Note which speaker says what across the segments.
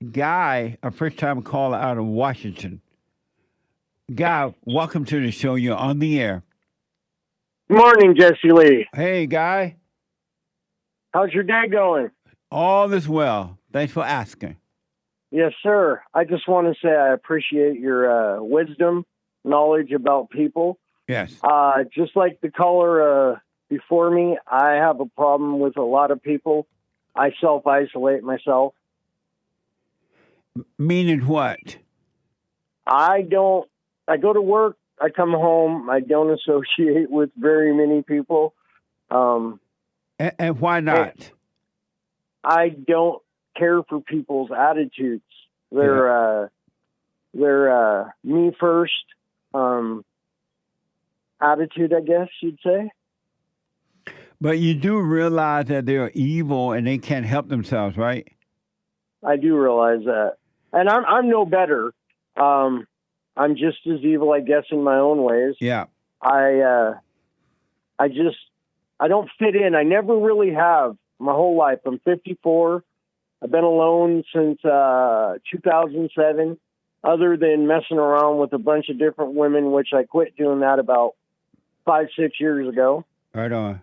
Speaker 1: Guy, a first-time caller out of Washington. Guy, welcome to the show. You're on the air.
Speaker 2: Morning, Jesse Lee.
Speaker 1: Hey, Guy.
Speaker 2: How's your day going?
Speaker 1: All is well. Thanks for asking.
Speaker 2: Yes, sir. I just want to say I appreciate your wisdom, knowledge about people.
Speaker 1: Yes.
Speaker 2: Just like the caller before me, I have a problem with a lot of people. I self-isolate myself.
Speaker 1: Meaning what?
Speaker 2: I go to work, I come home, I don't associate with very many people.
Speaker 1: And why not?
Speaker 2: I don't care for people's attitudes. They're me first attitude, I guess you'd say.
Speaker 1: But you do realize that they're evil and they can't help themselves, right?
Speaker 2: I do realize that, and I'm no better. I'm just as evil, I guess, in my own ways.
Speaker 1: Yeah.
Speaker 2: I don't fit in. I never really have my whole life. I'm 54. I've been alone since 2007, other than messing around with a bunch of different women, which I quit doing that about 5-6 years ago.
Speaker 1: Right on.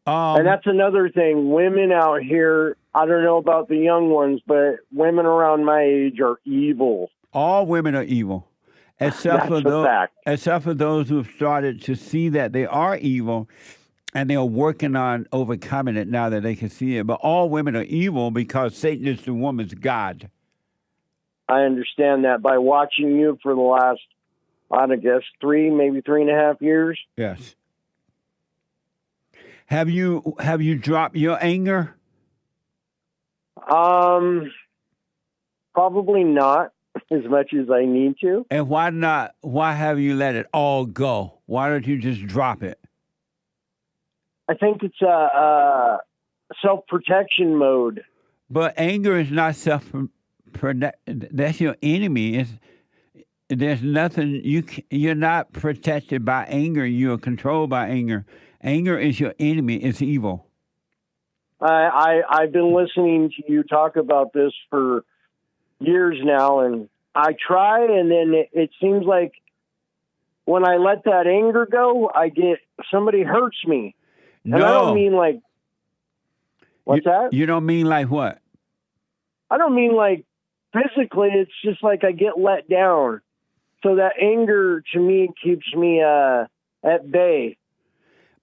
Speaker 2: And that's another thing. Women out here, I don't know about the young ones, but women around my age are evil.
Speaker 1: All women are evil, except for those who have started to see that they are evil, and they are working on overcoming it now that they can see it. But all women are evil because Satan is the woman's god.
Speaker 2: I understand that by watching you for the last, I guess, 3, maybe 3.5 years.
Speaker 1: Yes. Have you dropped your anger?
Speaker 2: Probably not as much as I need to.
Speaker 1: And why not? Why have you let it all go? Why don't you just drop it?
Speaker 2: I think it's a self-protection mode.
Speaker 1: But anger is not that's your enemy. There's nothing you're not protected by anger. You're controlled by anger. Anger is your enemy. It's evil.
Speaker 2: I've been listening to you talk about this for years now, and I try, and then it seems like when I let that anger go, somebody hurts me.
Speaker 1: No.
Speaker 2: And I don't mean like, what's that?
Speaker 1: You don't mean like what?
Speaker 2: I don't mean like physically. It's just like I get let down. So that anger to me keeps me at bay.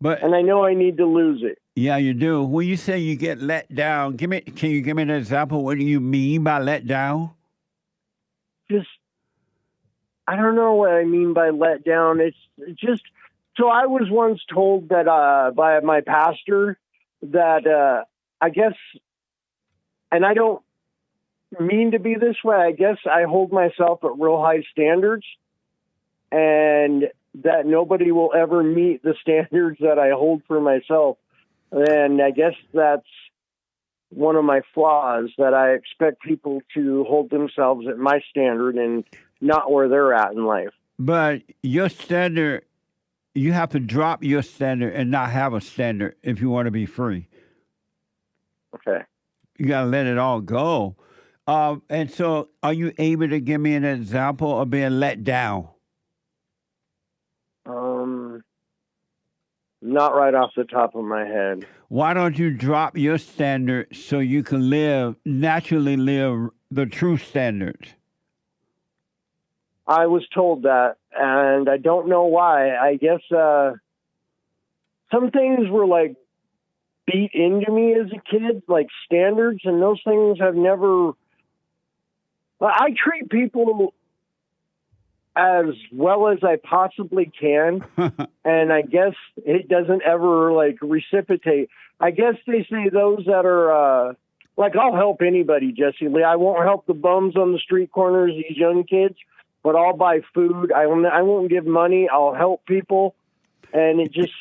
Speaker 2: And I know I need to lose it.
Speaker 1: Yeah, you do. When you say you get let down, can you give me an example? What do you mean by let down?
Speaker 2: I don't know what I mean by let down. It's just, so I was once told that by my pastor that I guess, and I don't mean to be this way, I guess I hold myself at real high standards, and that nobody will ever meet the standards that I hold for myself. And I guess that's one of my flaws, that I expect people to hold themselves at my standard and not where they're at in life.
Speaker 1: But your standard, you have to drop your standard and not have a standard if you want to be free.
Speaker 2: Okay.
Speaker 1: You got to let it all go. And so are you able to give me an example of being let down?
Speaker 2: Not right off the top of my head.
Speaker 1: Why don't you drop your standard so you can naturally live the true standards?
Speaker 2: I was told that, and I don't know why. I guess some things were like beat into me as a kid, like standards, and those things have never... I treat people as well as I possibly can, and I guess it doesn't ever like reciprocate. I guess they say those that are like, I'll help anybody, Jesse Lee. I won't help the bums on the street corners, these young kids, but I'll buy food. I won't give money. I'll help people, and it just,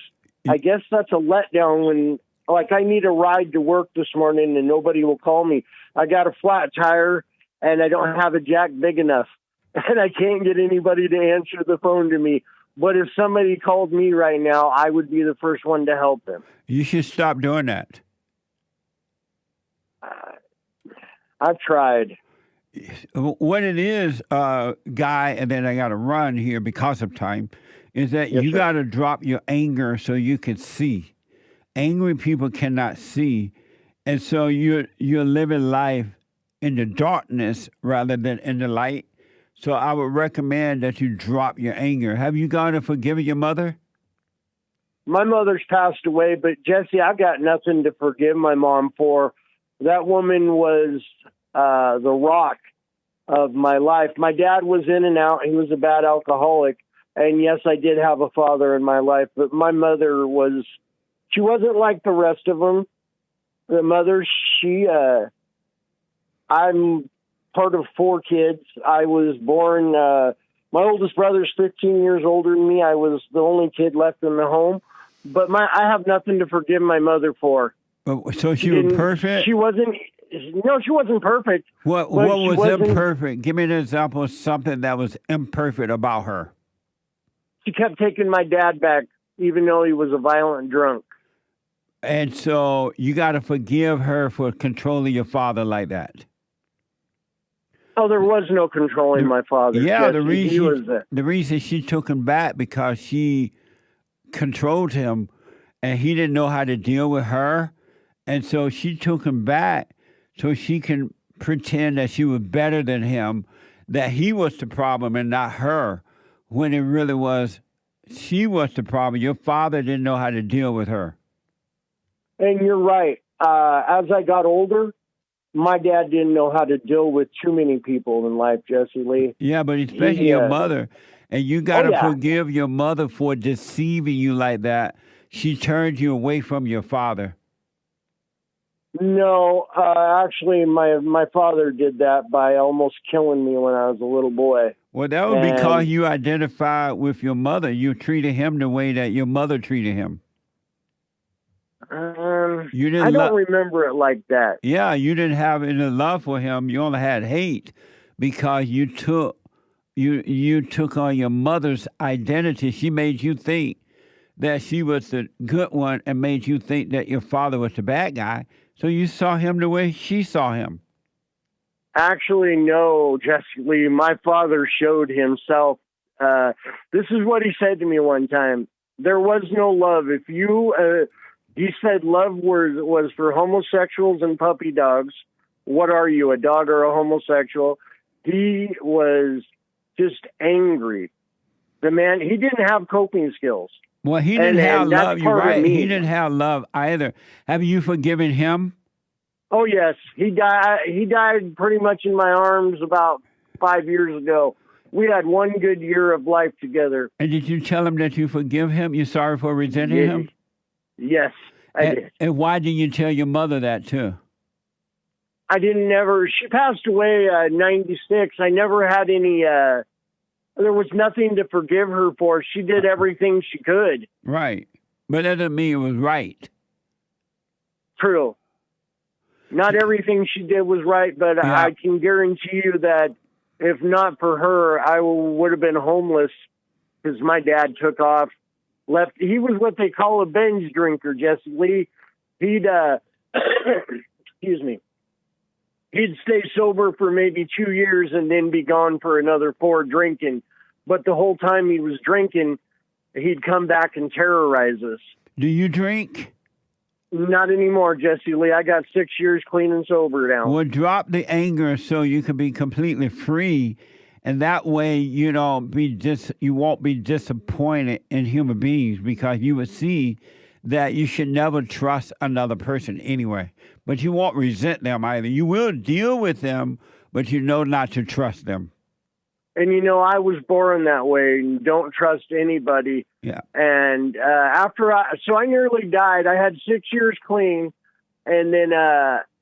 Speaker 2: I guess that's a letdown when, like, I need a ride to work this morning and nobody will call me. I got a flat tire and I don't have a jack big enough. And I can't get anybody to answer the phone to me. But if somebody called me right now, I would be the first one to help them.
Speaker 1: You should stop doing that.
Speaker 2: I've tried.
Speaker 1: What it is, Guy, and then I got to run here because of time, is that
Speaker 2: Yes,
Speaker 1: you
Speaker 2: sir.
Speaker 1: got to drop your anger so you can see. Angry people cannot see, and so you're living life in the darkness rather than in the light. So I would recommend that you drop your anger. Have you gone and forgiven your mother?
Speaker 2: My mother's passed away, but Jesse, I've got nothing to forgive my mom for. That woman was the rock of my life. My dad was in and out. He was a bad alcoholic. And yes, I did have a father in my life, but my mother she wasn't like the rest of them. The mother, I'm part of 4 kids. I was born, my oldest brother's 15 years older than me. I was the only kid left in the home, but I have nothing to forgive my mother for.
Speaker 1: So she was perfect?
Speaker 2: She wasn't perfect.
Speaker 1: What was imperfect? Give me an example of something that was imperfect about her.
Speaker 2: She kept taking my dad back, even though he was a violent drunk.
Speaker 1: And so you got to forgive her for controlling your father like that.
Speaker 2: Oh, there was no controlling my father.
Speaker 1: Yeah,
Speaker 2: Jesse.
Speaker 1: the reason she took him back because she controlled him and he didn't know how to deal with her. And so she took him back so she can pretend that she was better than him, that he was the problem and not her, when it really was she was the problem. Your father didn't know how to deal with her.
Speaker 2: And you're right. As I got older, my dad didn't know how to deal with too many people in life, Jesse Lee.
Speaker 1: Yeah, but especially your mother. And you got to forgive your mother for deceiving you like that. She turned you away from your father.
Speaker 2: No, actually, my father did that by almost killing me when I was a little boy.
Speaker 1: Well, that was because you identified with your mother. You treated him the way that your mother treated him.
Speaker 2: I don't remember it like that.
Speaker 1: Yeah, you didn't have any love for him. You only had hate because you took on your mother's identity. She made you think that she was the good one and made you think that your father was the bad guy. So you saw him the way she saw him.
Speaker 2: Actually, no, Jesse Lee. My father showed himself. This is what he said to me one time. There was no love. If you... he said love was for homosexuals and puppy dogs. What are you, a dog or a homosexual? He was just angry. The man, he didn't have coping skills.
Speaker 1: Well, he didn't have love. You're right. He didn't have love either. Have you forgiven him?
Speaker 2: Oh, yes. He died pretty much in my arms about 5 years ago. We had one good year of life together.
Speaker 1: And did you tell him that you forgive him? You're sorry for resenting him?
Speaker 2: Yes, I did.
Speaker 1: And why didn't you tell your mother that too?
Speaker 2: She passed away in 96. I never had any, there was nothing to forgive her for. She did everything she could.
Speaker 1: Right. But that doesn't mean it was right.
Speaker 2: True. Not everything she did was right, but yeah. I can guarantee you that if not for her, I would have been homeless because my dad took off. Left. He was what they call a binge drinker, Jesse Lee. He'd, excuse me, he'd stay sober for maybe 2 years and then be gone for another 4 drinking. But the whole time he was drinking, he'd come back and terrorize us.
Speaker 1: Do you drink?
Speaker 2: Not anymore, Jesse Lee. I got 6 years clean and sober now.
Speaker 1: Well, drop the anger so you can be completely free. And that way, you won't be disappointed in human beings because you would see that you should never trust another person anyway. But you won't resent them either. You will deal with them, but you know not to trust them.
Speaker 2: And, I was born that way. Don't trust anybody.
Speaker 1: Yeah.
Speaker 2: And so I nearly died. I had 6 years clean. And then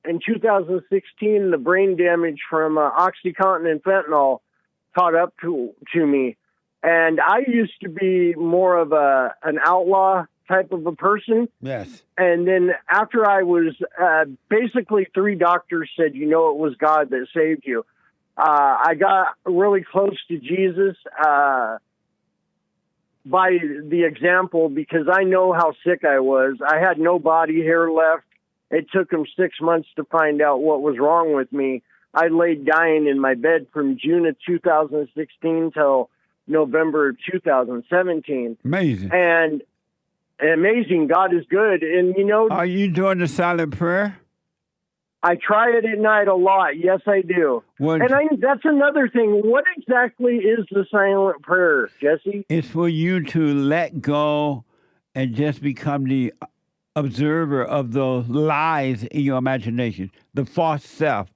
Speaker 2: in 2016, the brain damage from OxyContin and fentanyl caught up to me. And I used to be more of an outlaw type of a person.
Speaker 1: Yes.
Speaker 2: And then after I was basically 3 doctors said, it was God that saved you. I got really close to Jesus by the example because I know how sick I was. I had no body hair left. It took them 6 months to find out what was wrong with me. I laid dying in my bed from June of 2016 till November of 2017.
Speaker 1: Amazing.
Speaker 2: And amazing. God is good. And, you know...
Speaker 1: Are you doing the silent prayer?
Speaker 2: I try it at night a lot. Yes, I do. That's another thing. What exactly is the silent prayer, Jesse?
Speaker 1: It's for you to let go and just become the observer of those lies in your imagination, the false self.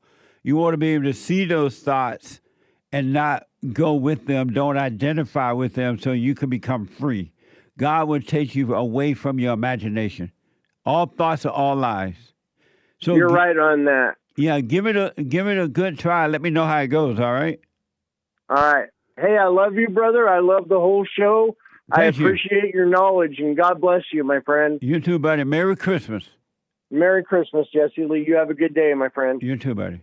Speaker 1: You want to be able to see those thoughts and not go with them, don't identify with them, so you can become free. God will take you away from your imagination. All thoughts are all lies. So
Speaker 2: you're right on that.
Speaker 1: Yeah, give it a good try. Let me know how it goes, all right?
Speaker 2: All right. Hey, I love you, brother. I love the whole show. I appreciate your knowledge, and God bless you, my friend.
Speaker 1: You too, buddy. Merry Christmas.
Speaker 2: Merry Christmas, Jesse Lee. You have a good day, my friend.
Speaker 1: You too, buddy.